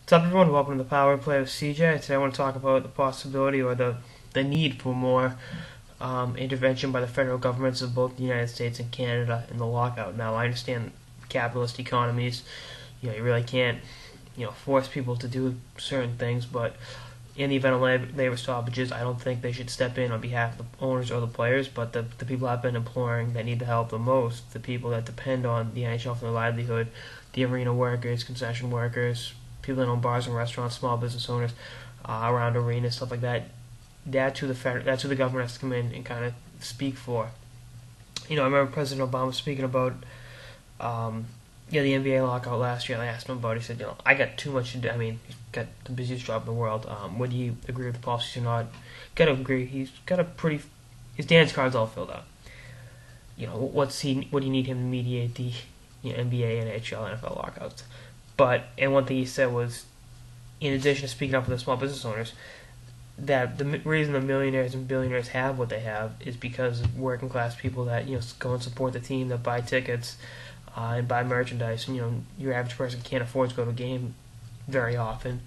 What's up, everyone? Welcome to the Power Play with CJ. Today I want to talk about the possibility or the need for more intervention by the federal governments of both the United States and Canada in the lockout. Now, I understand capitalist economies, you really can't, force people to do certain things, but in the event of labor stoppages, I don't think they should step in on behalf of the owners or the players, but the people I've been imploring that need the help the most, the people that depend on the NHL for their livelihood, the arena workers, concession workers, people that own bars and restaurants, small business owners around arenas, stuff like that. That's who the government has to come in and kind of speak for. I remember President Obama speaking about the NBA lockout last year. And I asked him about it. He said, I got too much to do. I mean, he's got the busiest job in the world. Whether you agree with the policies or not, gotta agree. He's got his dance card's all filled out. What do you need him to mediate the NBA, NHL, NFL lockouts? And one thing he said was, in addition to speaking up for the small business owners, that the reason the millionaires and billionaires have what they have is because of working class people that go and support the team, that buy tickets and buy merchandise. And your average person can't afford to go to a game very often,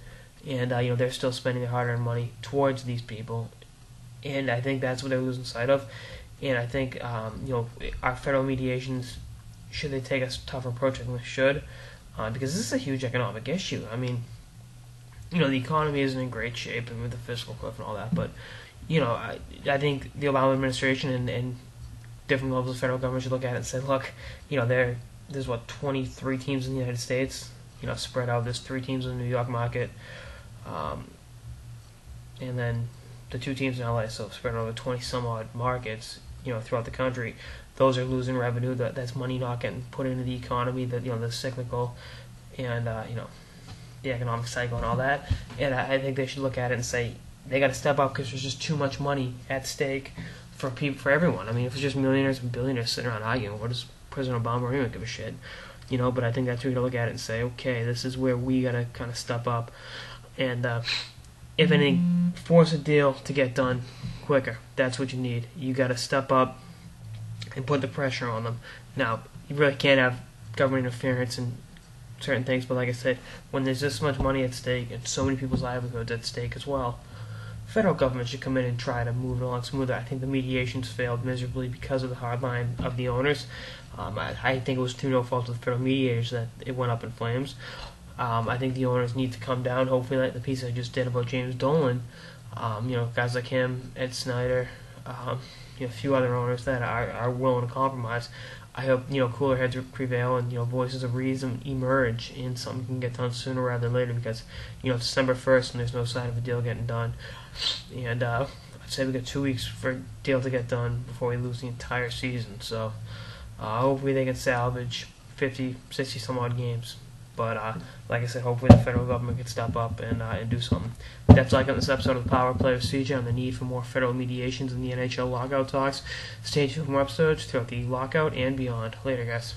and they're still spending their hard-earned money towards these people, and I think that's what they're losing sight of. And I think our federal mediations, should they take a tougher approach? I think they should. Because this is a huge economic issue. I mean, the economy isn't in great shape, and with the fiscal cliff and all that. But, I think the Obama administration and different levels of federal government should look at it and say, look, there's 23 teams in the United States, spread out. There's 3 teams in the New York market, and then the 2 teams in LA, so spread over 20 some odd markets, throughout the country. Those are losing revenue. That's money not getting put into the economy. The cyclical and the economic cycle and all that. And I think they should look at it and say they got to step up because there's just too much money at stake for everyone. I mean, if it's just millionaires and billionaires sitting around arguing, what does President Obama or anyone give a shit? But I think that's where you got to look at it and say, okay, this is where we got to kind of step up and if anything, force a deal to get done quicker. That's what you need. You got to step up and put the pressure on them. Now, you really can't have government interference in certain things, but like I said, when there's this much money at stake and so many people's livelihoods at stake as well, the federal government should come in and try to move it along smoother. I think the mediations failed miserably because of the hard line of the owners. I think it was through no fault of the federal mediators that it went up in flames. I think the owners need to come down, hopefully, like the piece I just did about James Dolan. Guys like him, Ed Snyder, a few other owners that are willing to compromise. I hope cooler heads prevail and voices of reason emerge and something can get done sooner rather than later, because it's December 1st and there's no sign of a deal getting done. And I'd say we got 2 weeks for a deal to get done before we lose the entire season. So hopefully they can salvage 50, 60 some odd games. But like I said, hopefully the federal government can step up and do something. That's all I got in this episode of the Power Play with CJ on the need for more federal mediations in the NHL lockout talks. Stay tuned for more episodes throughout the lockout and beyond. Later, guys.